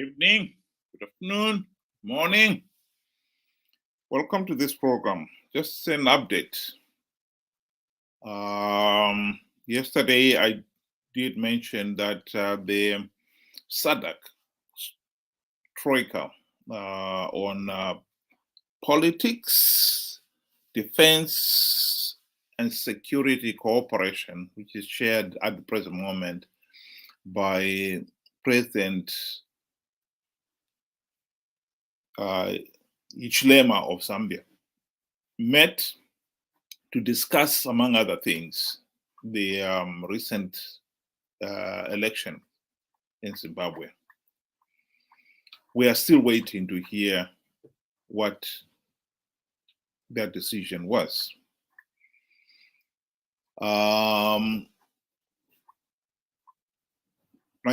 Evening, good afternoon, morning. Welcome to this program. Just an update. Yesterday, I did mention that the SADC Troika on politics, defense, and security cooperation, which is shared at the present moment by President Hichilema of Zambia, met to discuss, among other things, the recent election in Zimbabwe. We are still waiting to hear what their decision was. My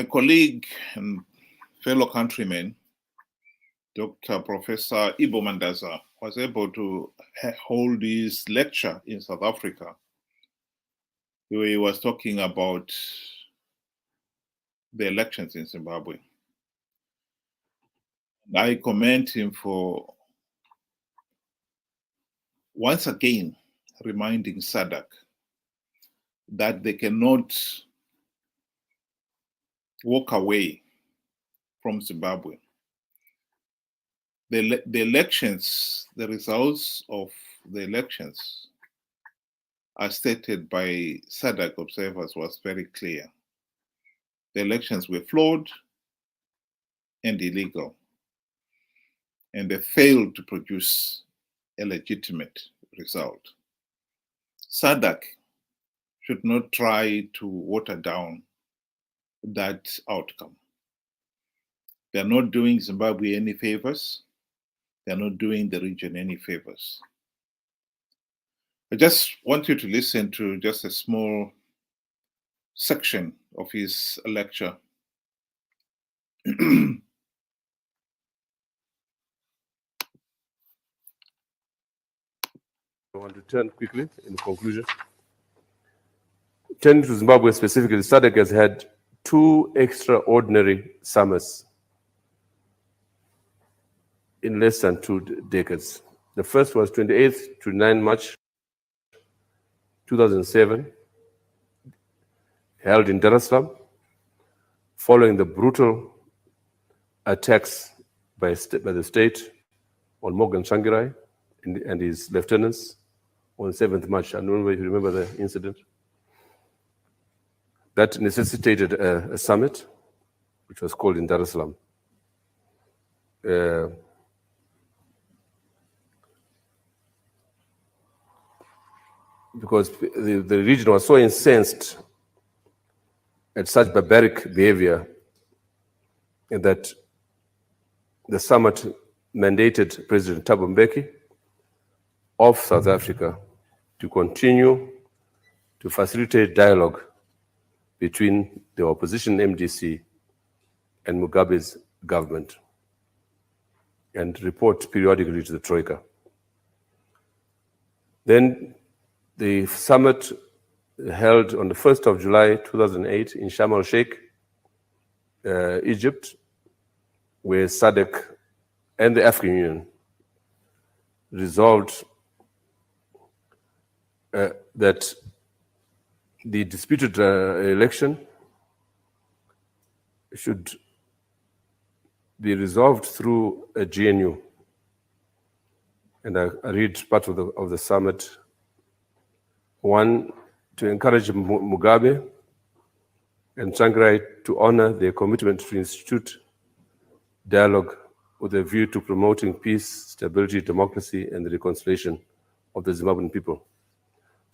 colleague and fellow countryman, Dr. Professor Ibbo Mandaza, was able to hold his lecture in South Africa, where he was talking about the elections in Zimbabwe. I commend him for once again reminding SADC that they cannot walk away from Zimbabwe. The elections, the results of the elections as stated by SADC observers was very clear. The elections were flawed and illegal, and they failed to produce a legitimate result. SADC should not try to water down that outcome. They're not doing Zimbabwe any favors. They're not doing the region any favors. I just want you to listen to just a small section of his lecture. I want to turn quickly in conclusion. Turning to Zimbabwe specifically, SADC has had two extraordinary summits in less than 2 decades. The first was 28th to 9 March 2007, held in Dar es Salaam, following the brutal attacks by the state on Morgan Tsvangirai and his lieutenants on 7th March. I don't know if you remember the incident. That necessitated a summit, which was called in Dar es Salaam. Because the region was so incensed at such barbaric behavior that the summit mandated President Thabo Mbeki of South Africa to continue to facilitate dialogue between the opposition MDC and Mugabe's government and report periodically to the Troika. Then the summit held on the 1st of July 2008 in Sharm el-Sheikh, Egypt, where SADC and the African Union resolved that the disputed election should be resolved through a GNU. And I read part of the summit. One, to encourage Mugabe and Tsvangirai to honor their commitment to institute dialogue with a view to promoting peace, stability, democracy, and the reconciliation of the Zimbabwean people.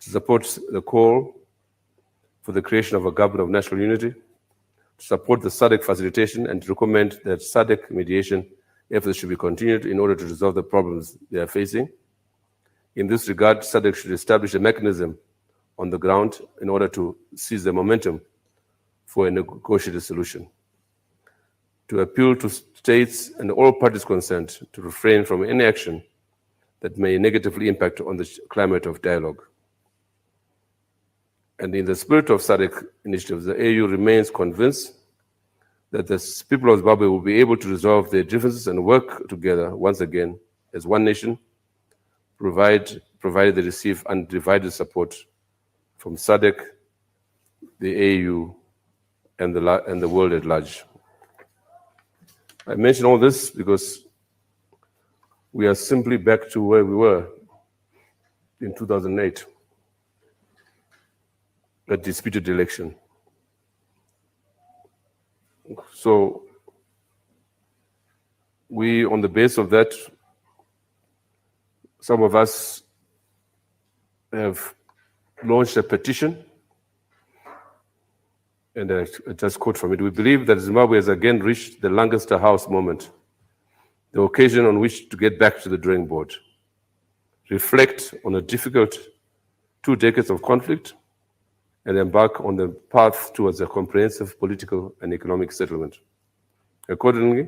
To support the call for the creation of a government of national unity, to support the SADC facilitation, and to recommend that SADC mediation efforts should be continued in order to resolve the problems they are facing. In this regard, SADC should establish a mechanism on the ground in order to seize the momentum for a negotiated solution. To appeal to states and all parties concerned to refrain from any action that may negatively impact on the climate of dialogue. And in the spirit of SADC initiatives, the AU remains convinced that the people of Zimbabwe will be able to resolve their differences and work together once again as one nation, provided they receive undivided support from SADC, the AU, and the world at large. I mention all this because we are simply back to where we were in 2008, a disputed election. So we, on the base of that, some of us have launched a petition, and I just quote from it. We believe that Zimbabwe has again reached the Lancaster House moment, the occasion on which to get back to the drawing board, reflect on a difficult 2 decades of conflict, and embark on the path towards a comprehensive political and economic settlement. Accordingly,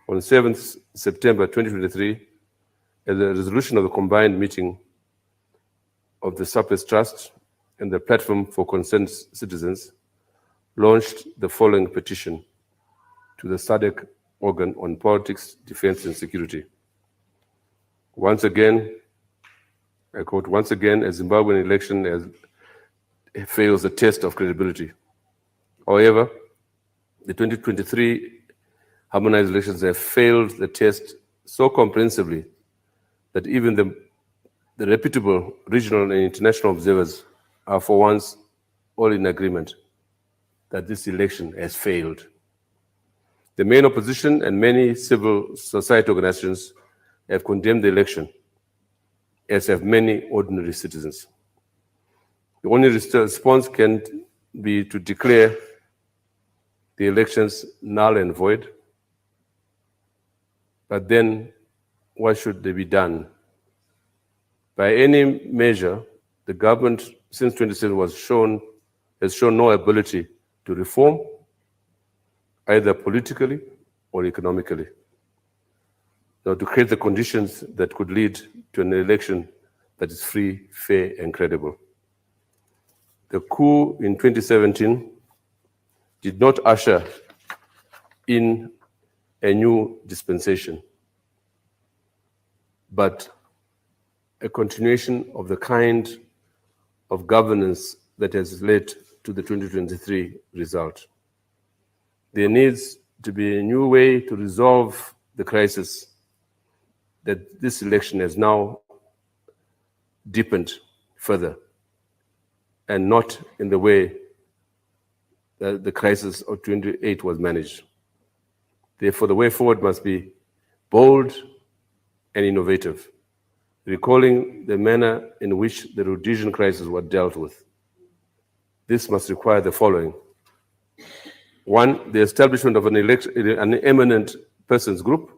on 7th September 2023, at the resolution of the combined meeting of the Surplus Trust and the Platform for Concerned Citizens, launched the following petition to the SADC organ on politics, defense, and security. Once again, I quote, once again, a Zimbabwean election fails the test of credibility. However, the 2023 harmonized elections have failed the test so comprehensively that even the reputable regional and international observers are for once all in agreement that this election has failed. The main opposition and many civil society organizations have condemned the election, as have many ordinary citizens. The only response can be to declare the elections null and void. But then, what should they be done? By any measure, the government since 2017 has shown no ability to reform, either politically or economically, or to create the conditions that could lead to an election that is free, fair, and credible. The coup in 2017 did not usher in a new dispensation, but a continuation of the kind of governance that has led to the 2023 result. There needs to be a new way to resolve the crisis that this election has now deepened further, and not in the way that the crisis of 28 was managed. Therefore, the way forward must be bold and innovative, recalling the manner in which the Rhodesian crisis was dealt with. This must require the following. 1, the establishment of an eminent persons group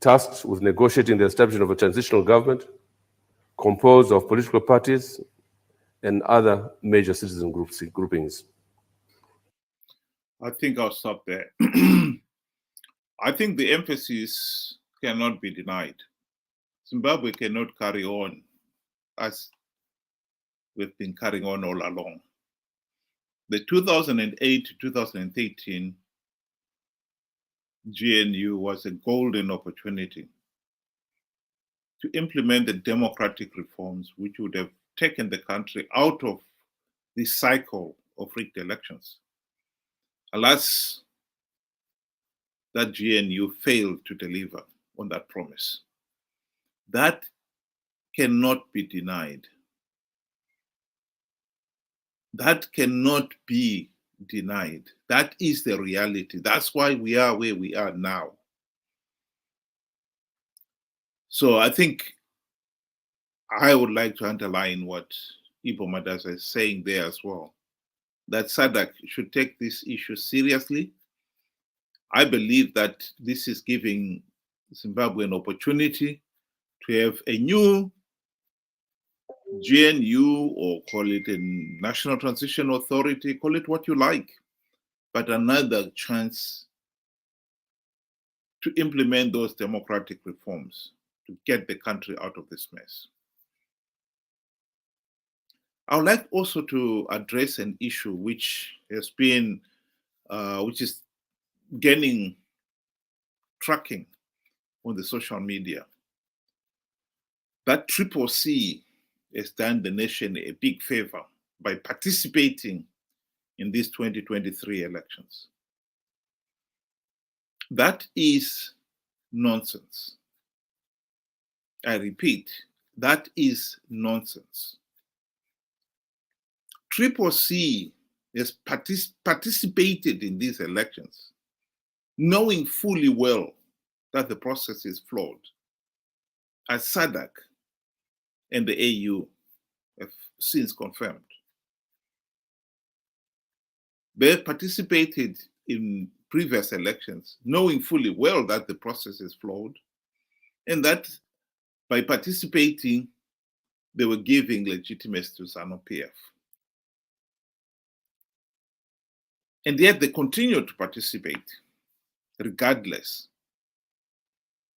tasked with negotiating the establishment of a transitional government composed of political parties and other major citizen groupings. I think I'll stop there. I think the emphasis cannot be denied. Zimbabwe cannot carry on as we've been carrying on all along. The 2008 to 2013 GNU was a golden opportunity to implement the democratic reforms which would have taken the country out of this cycle of rigged elections. Alas, that GNU failed to deliver on that promise. That cannot be denied. That cannot be denied. That is the reality. That's why we are where we are now. So I think I would like to underline what Ibbo Mandaza is saying there as well, that SADC should take this issue seriously. I believe that this is giving Zimbabwe an opportunity to have a new GNU, or call it a National Transition Authority, call it what you like, but another chance to implement those democratic reforms to get the country out of this mess. I would like also to address an issue which has been, which is gaining tracking on the social media. That CCC has done the nation a big favor by participating in these 2023 elections. That is nonsense. I repeat, that is nonsense. CCC has participated in these elections, knowing fully well that the process is flawed, as SADC and the AU have since confirmed. They participated in previous elections, knowing fully well that the process is flawed, and that by participating, they were giving legitimacy to Zanu PF. And yet they continue to participate, regardless,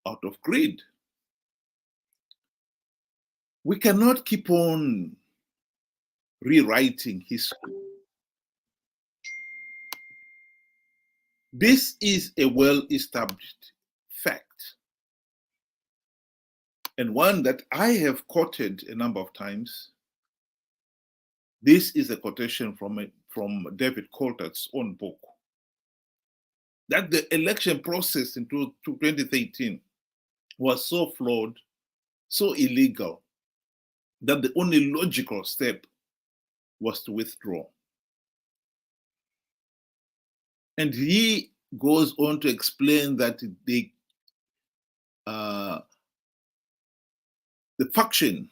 out of greed. We cannot keep on rewriting history. This is a well-established fact, and one that I have quoted a number of times. This is a quotation from David Coulthard's own book, that the election process in 2013 was so flawed, so illegal, that the only logical step was to withdraw. And he goes on to explain that the faction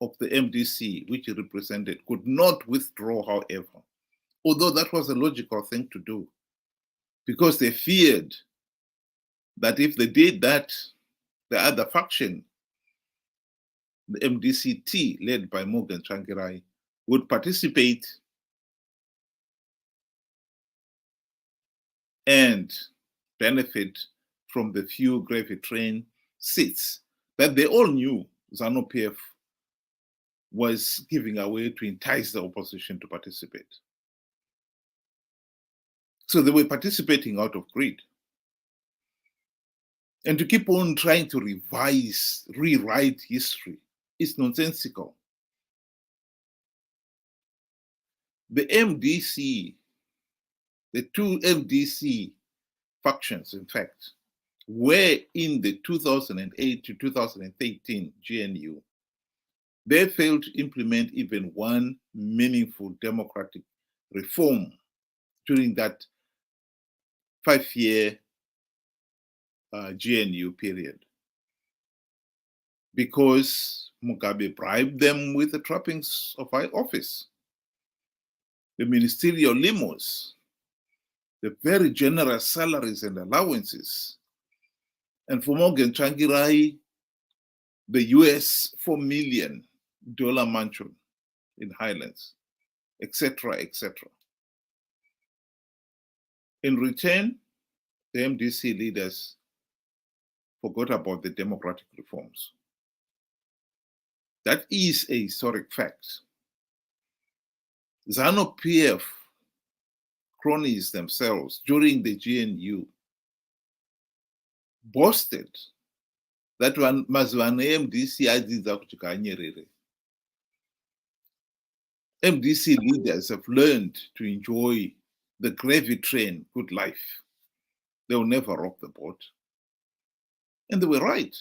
of the MDC, which he represented, could not withdraw, however, although that was a logical thing to do, because they feared that if they did that, the other faction, the MDC-T, led by Morgan Tsvangirai, would participate and benefit from the few gravy train seats that they all knew Zanu PF was giving away to entice the opposition to participate. So they were participating out of greed. And to keep on trying to rewrite history is nonsensical. The MDC, the two MDC factions, in fact, were in the 2008 to 2013 GNU. They failed to implement even one meaningful democratic reform during that 5-year GNU period, because Mugabe bribed them with the trappings of high office, the ministerial limos, the very generous salaries and allowances, and for Morgan Tsvangirai, the US $4 million mansion in Highlands, etc., etc. In return, the MDC leaders forgot about the democratic reforms. That is a historic fact. Zanu PF cronies themselves during the GNU boasted that one MDC MDC leaders have learned to enjoy the gravy train good life. They will never rock the boat. And they were right.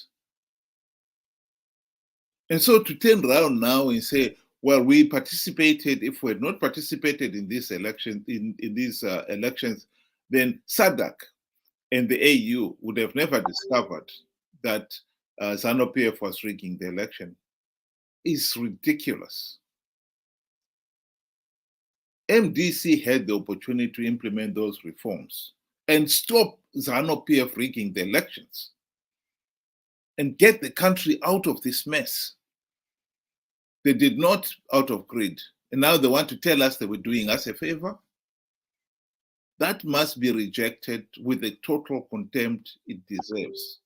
And so to turn around now and say, well, we participated, if we had not participated in this election, in these elections, then SADC and the AU would have never discovered that Zanu PF was rigging the election, is ridiculous. MDC had the opportunity to implement those reforms and stop Zanu PF rigging the elections and get the country out of this mess. They did not, out of greed. And now they want to tell us they were doing us a favor. That must be rejected with the total contempt it deserves.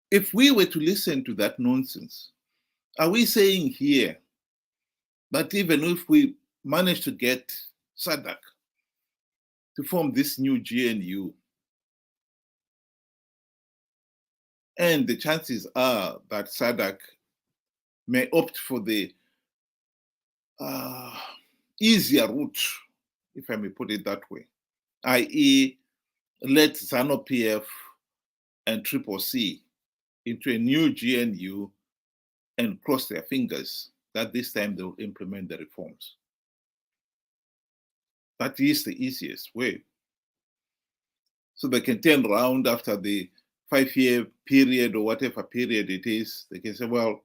If we were to listen to that nonsense, are we saying here that even if we managed to get SADC to form this new GNU. And the chances are that SADC may opt for the easier route, if I may put it that way, i.e., let Zanu PF and CCC into a new GNU and cross their fingers that this time they will implement the reforms. That is the easiest way. So they can turn around after the 5-year period or whatever period it is, they can say, well,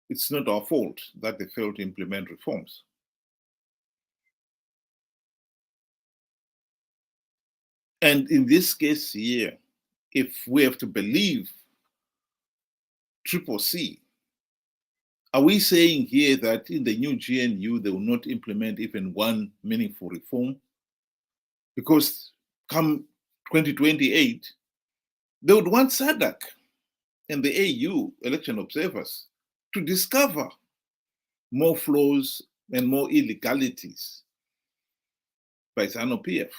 it's not our fault that they failed to implement reforms. And in this case here, if we have to believe CCC, are we saying here that in the new GNU, they will not implement even one meaningful reform? Because come 2028, they would want SADC and the AU election observers to discover more flaws and more illegalities by Zanu PF.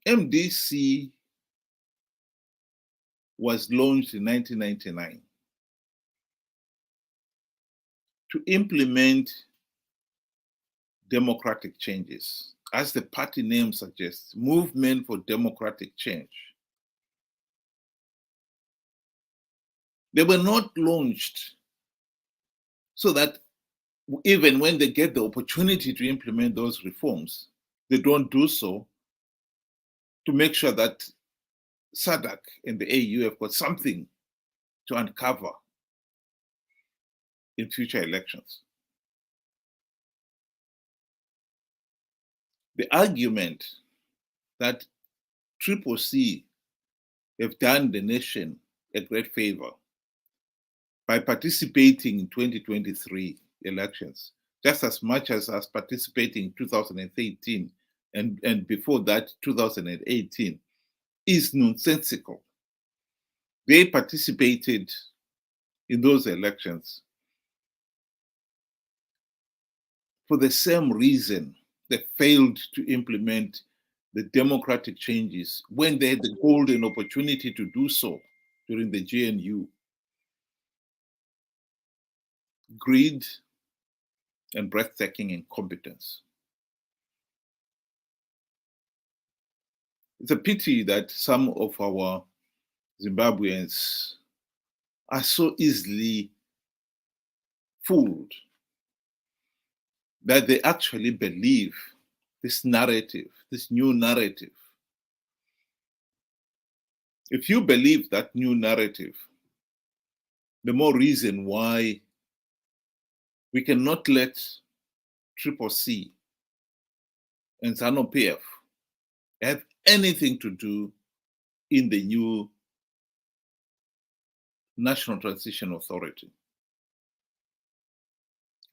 MDC was launched in 1999 to implement democratic changes. As the party name suggests, Movement for Democratic Change. They were not launched so that even when they get the opportunity to implement those reforms, they don't do so to make sure that SADC and the AU have got something to uncover in future elections. The argument that CCC have done the nation a great favor by participating in 2023 elections, just as much as us participating in 2013 and before that 2018, is nonsensical. They participated in those elections for the same reason they failed to implement the democratic changes when they had the golden opportunity to do so during the GNU. Greed and breathtaking incompetence. It's a pity that some of our Zimbabweans are so easily fooled that they actually believe this narrative, this new narrative. If you believe that new narrative, the more reason why we cannot let CCC and Zanu PF have anything to do in the new National Transition Authority.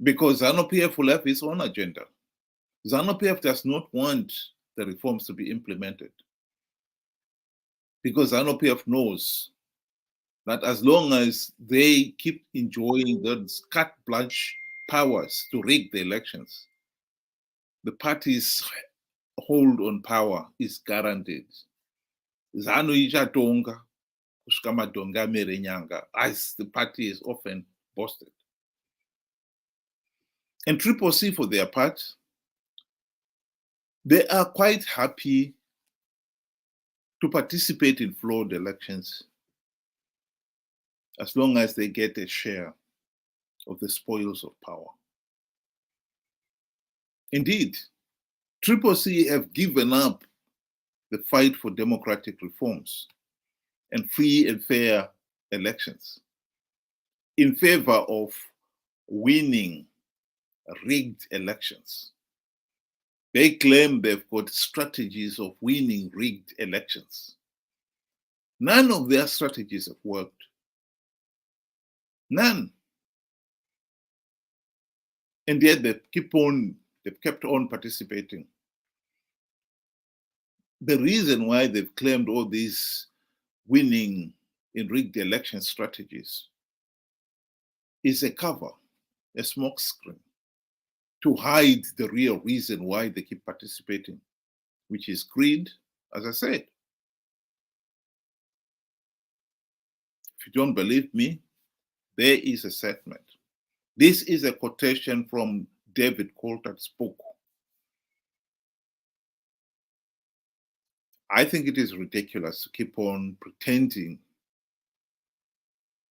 Because Zanu PF will have his own agenda. Zanu PF does not want the reforms to be implemented. Because Zanu PF knows that as long as they keep enjoying those carte blanche powers to rig the elections, the party's hold on power is guaranteed. Zanu ichatonga kusvika madhonga merenyanga, as the party is often boasted. And CCC, for their part, they are quite happy to participate in flawed elections as long as they get a share of the spoils of power. Indeed, CCC have given up the fight for democratic reforms and free and fair elections in favor of winning rigged elections. They claim they've got strategies of winning rigged elections. None of their strategies have worked. None. And yet they've kept on participating. The reason why they've claimed all these winning in rigged election strategies is a cover, a smokescreen, to hide the real reason why they keep participating, which is greed, as I said. If you don't believe me, there is a statement. This is a quotation from David Coulthard's book. I think it is ridiculous to keep on pretending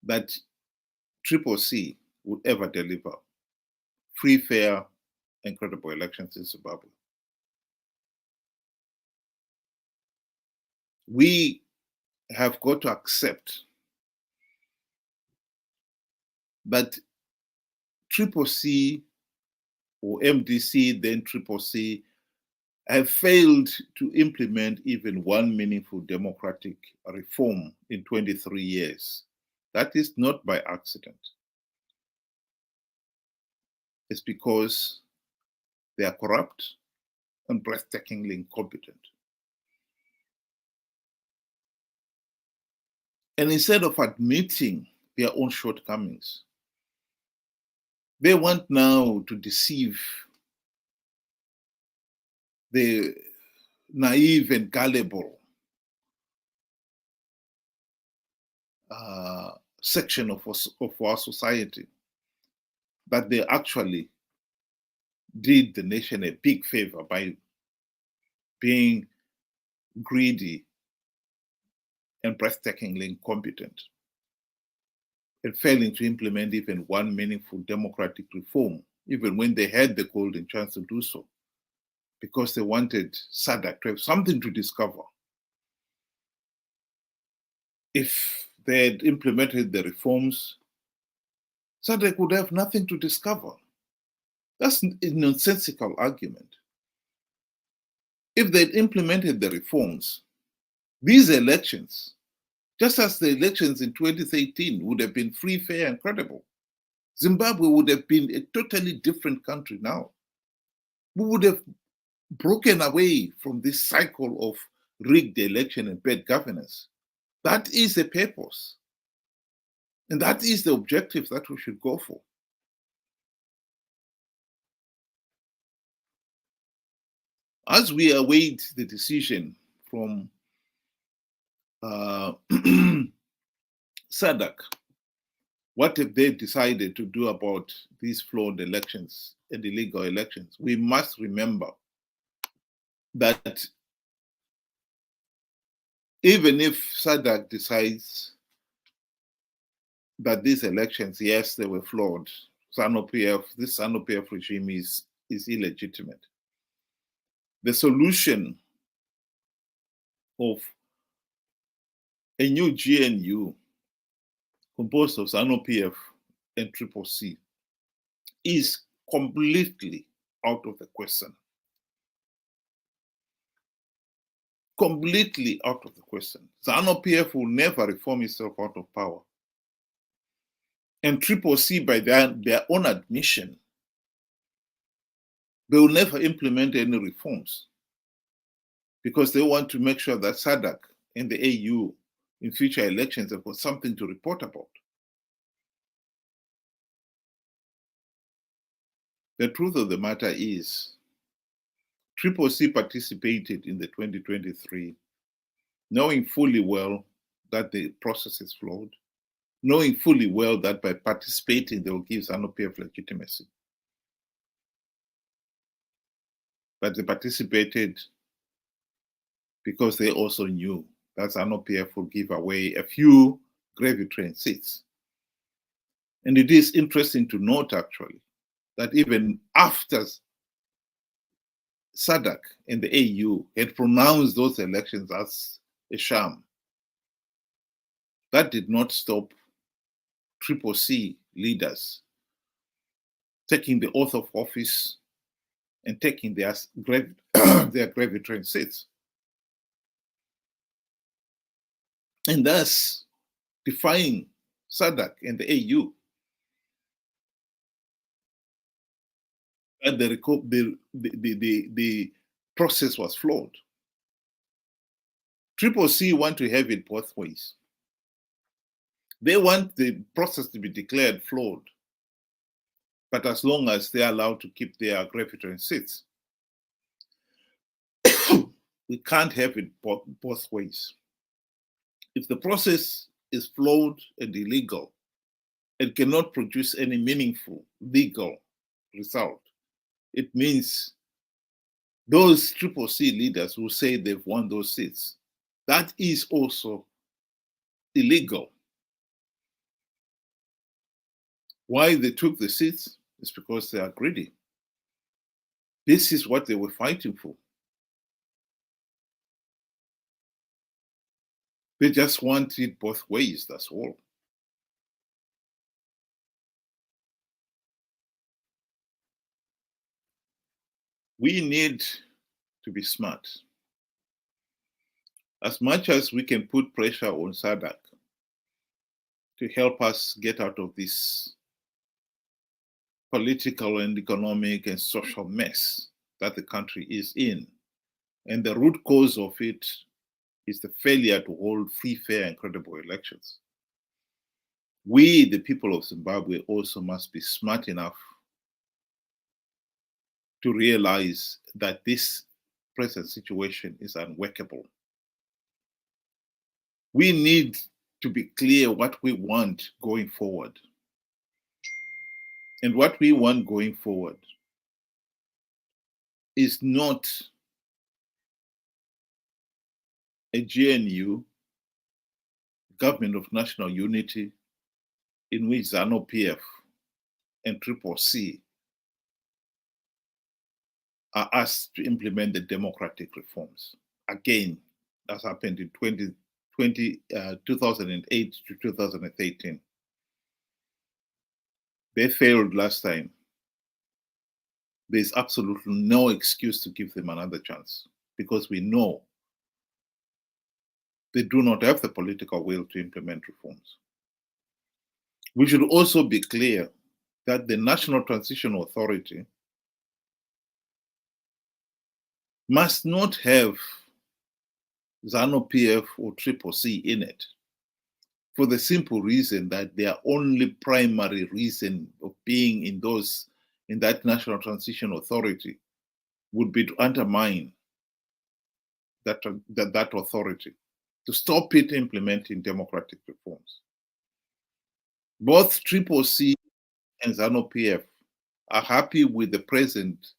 that CCC would ever deliver free, fair, and credible elections in Zimbabwe. We have got to accept that CCC or MDC, then CCC, have failed to implement even one meaningful democratic reform in 23 years. That is not by accident. It's because they are corrupt and breathtakingly incompetent. And instead of admitting their own shortcomings, they want now to deceive the naive and gullible section of our society, that they actually did the nation a big favor by being greedy and breathtakingly incompetent and failing to implement even one meaningful democratic reform, even when they had the golden chance to do so, because they wanted SADC to have something to discover. If they had implemented the reforms, SADC would have nothing to discover. That's a nonsensical argument. If they'd implemented the reforms, these elections, just as the elections in 2013 would have been free, fair, and credible, Zimbabwe would have been a totally different country now. We would have broken away from this cycle of rigged election and bad governance. That is the purpose. And that is the objective that we should go for. As we await the decision from SADC, what have they decided to do about these flawed elections and illegal elections? We must remember that even if SADC decides that these elections, yes, they were flawed, Zanu PF, this Zanu PF regime is illegitimate. The solution of a new GNU composed of Zanu PF and CCC is completely out of the question. Completely out of the question. Zanu PF will never reform itself out of power. And CCC, by their own admission, they will never implement any reforms because they want to make sure that SADC and the AU in future elections have got something to report about. The truth of the matter is, CCC participated in the 2023, knowing fully well that the process is flawed, knowing fully well that by participating they will give Zanu PF legitimacy. But they participated because they also knew that Zanu PF would give away a few gravy train seats. And it is interesting to note, actually, that even after SADC and the AU had pronounced those elections as a sham, that did not stop CCC leaders taking the oath of office and taking their gravy train seats. And thus defying SADC and the AU. And the process was flawed. CCC want to have it both ways. They want the process to be declared flawed but as long as they're allowed to keep their gravity seats. We can't have it both ways. If the process is flawed and illegal, it cannot produce any meaningful legal result. It means those CCC leaders who say they've won those seats, that is also illegal. Why they took the seats is because they are greedy. This is what they were fighting for. They just want it both ways, that's all. We need to be smart. As much as we can put pressure on SADC to help us get out of this political and economic and social mess that the country is in, and the root cause of it is the failure to hold free, fair, and credible elections. We, the people of Zimbabwe, also must be smart enough to realize that this present situation is unworkable. We need to be clear what we want going forward. And what we want going forward is not a GNU, Government of National Unity, in which Zanu PF and CCC are asked to implement the democratic reforms. Again, that's happened in 2008 to 2013. They failed last time. There's absolutely no excuse to give them another chance because we know they do not have the political will to implement reforms. We should also be clear that the National Transition Authority must not have Zanu PF or CCC in it, for the simple reason that their only primary reason of being in that National Transition Authority would be to undermine that authority, to stop it implementing democratic reforms. Both CCC and Zanu PF are happy with the present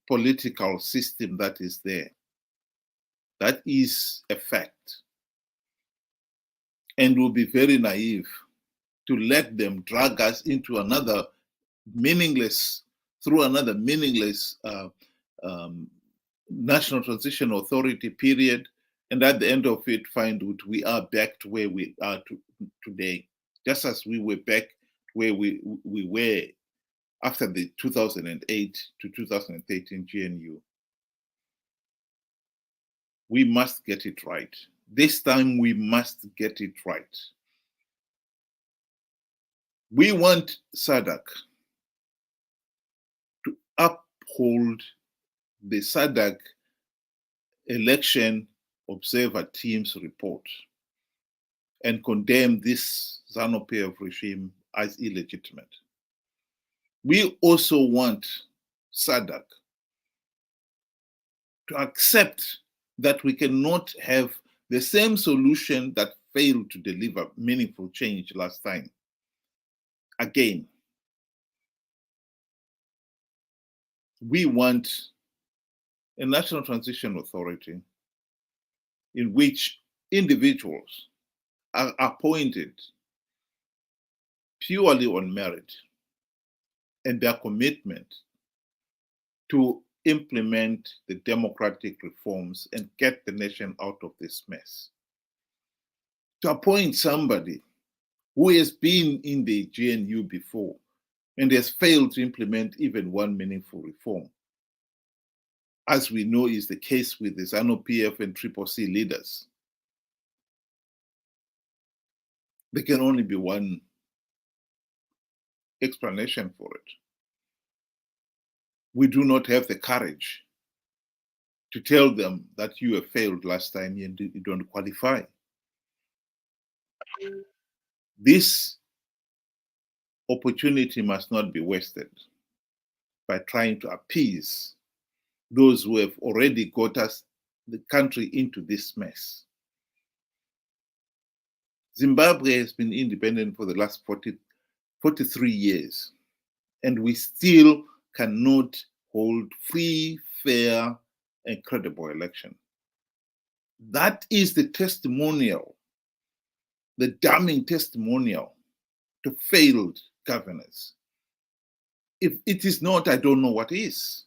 political system that is there. That is a fact. And will be very naive to let them drag us into another meaningless National Transition Authority period, and at the end of it find out we are back to where we are today, just as we were back where we were after the 2008 to 2013 GNU. We must get it right. This time we must get it right. We want SADC to uphold the SADC election observer team's report and condemn this Zanu PF regime as illegitimate. We also want SADC to accept that we cannot have the same solution that failed to deliver meaningful change last time. Again, we want a National Transition Authority in which individuals are appointed purely on merit and their commitment to implement the democratic reforms and get the nation out of this mess. To appoint somebody who has been in the GNU before and has failed to implement even one meaningful reform, as we know is the case with the Zanu PF and CCC leaders. There can only be one explanation for it. We do not have the courage to tell them that you have failed last time and you don't qualify. This opportunity must not be wasted by trying to appease those who have already got us, the country, into this mess. Zimbabwe has been independent for the last 43 years, and we still cannot hold free, fair, and credible election. That is the testimonial, the damning testimonial to failed governance. If it is not, I don't know what is.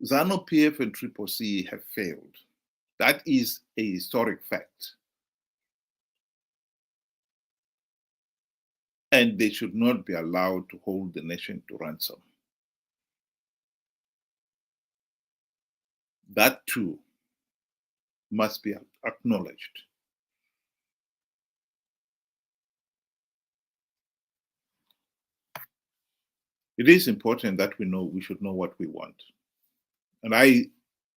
Zanu PF and CCC have failed. That is a historic fact. And they should not be allowed to hold the nation to ransom. That too must be acknowledged. It is important that we should know what we want. And I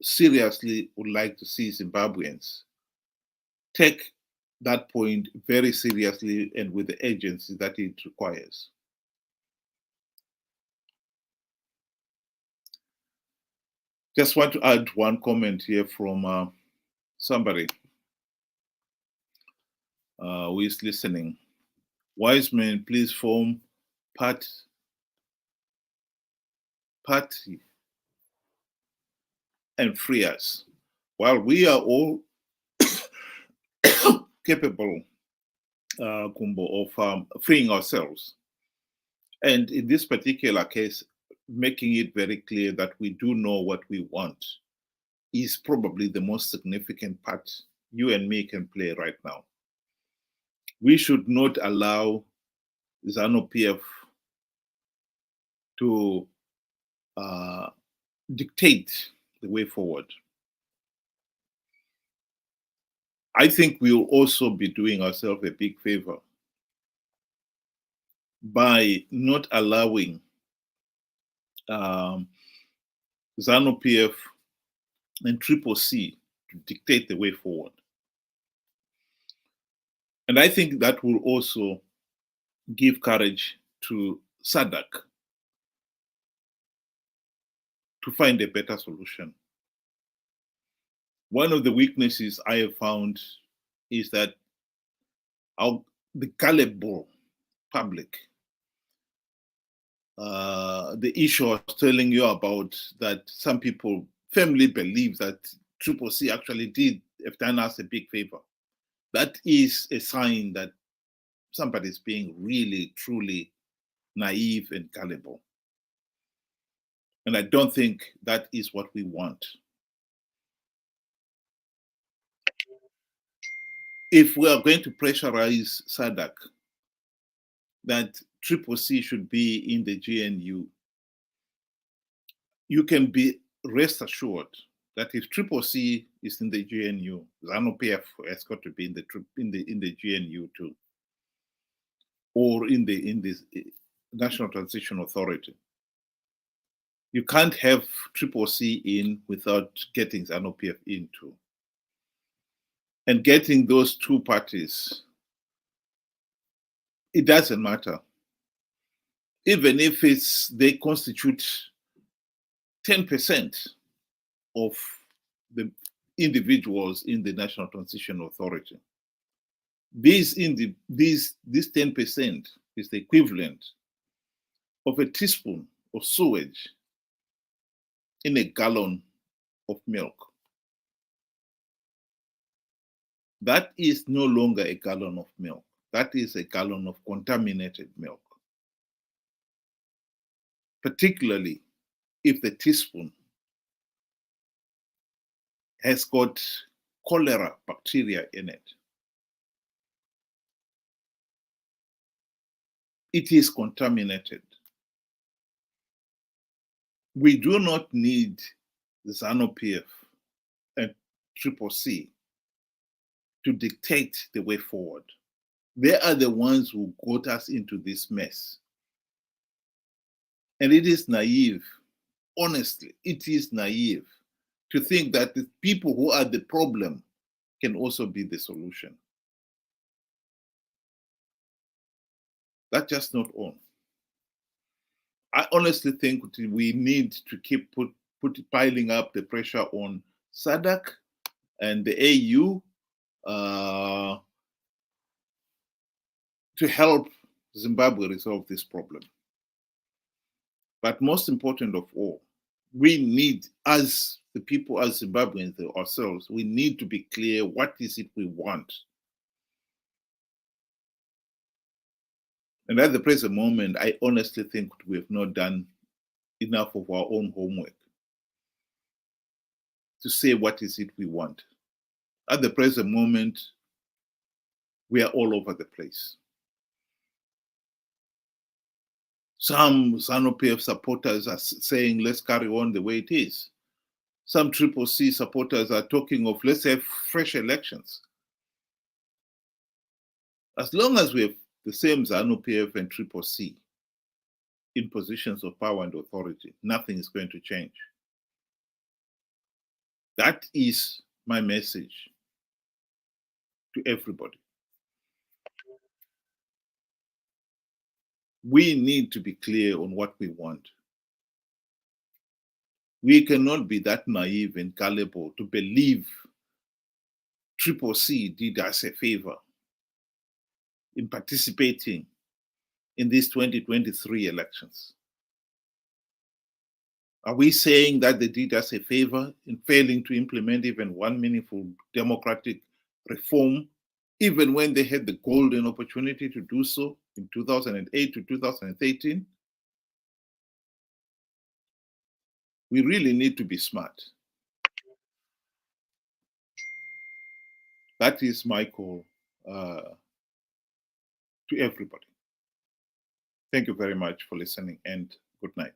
seriously would like to see Zimbabweans take that point very seriously and with the agency that it requires. Just want to add one comment here from somebody who is listening. Wise men, please form party and free us. While we are all capable, Kumbo, of freeing ourselves, and in this particular case, making it very clear that we do know what we want is probably the most significant part you and me can play right now. We should not allow Zanu PF to dictate the way forward. I think we'll also be doing ourselves a big favor by not allowing Zanu PF and CCC to dictate the way forward. And I think that will also give courage to SADC to find a better solution. One of the weaknesses I have found is that the gullible public, the issue I was telling you about, that some people firmly believe that CCC actually have done us a big favor. That is a sign that somebody is being really, truly naive and gullible. And I don't think that is what we want. If we are going to pressurize SADC that CCC should be in the GNU, you can be rest assured that if CCC is in the GNU, Zanu PF has got to be in the GNU too, or in the National Transition Authority. You can't have CCC in without getting Zanu PF in too. And getting those two parties, it doesn't matter. Even if they constitute 10% of the individuals in the National Transition Authority. This 10% is the equivalent of a teaspoon of sewage in a gallon of milk. That is no longer a gallon of milk. That is a gallon of contaminated milk. Particularly if the teaspoon has got cholera bacteria in it. It is contaminated. We do not need Zanu PF and CCC to dictate the way forward. They are the ones who got us into this mess. And it is naive, honestly, it is naive to think that the people who are the problem can also be the solution. That's just not on. I honestly think we need to keep piling up the pressure on SADC and the AU to help Zimbabwe resolve this problem. But most important of all, we need, as the people, as Zimbabweans ourselves, we need to be clear what is it we want. And at the present moment, I honestly think we have not done enough of our own homework to say what is it we want. At the present moment, we are all over the place. Some Zanu PF supporters are saying, let's carry on the way it is. Some CCC supporters are talking of, let's have fresh elections. As long as we have the same Zanu PF and CCC in positions of power and authority, nothing is going to change. That is my message to everybody. We need to be clear on what we want. We cannot be that naive and gullible to believe CCC did us a favor in participating in these 2023 elections. Are we saying that they did us a favor in failing to implement even one meaningful democratic reform, even when they had the golden opportunity to do so in 2008 to 2013? We really need to be smart. That is my call to everybody. Thank you very much for listening, and good night.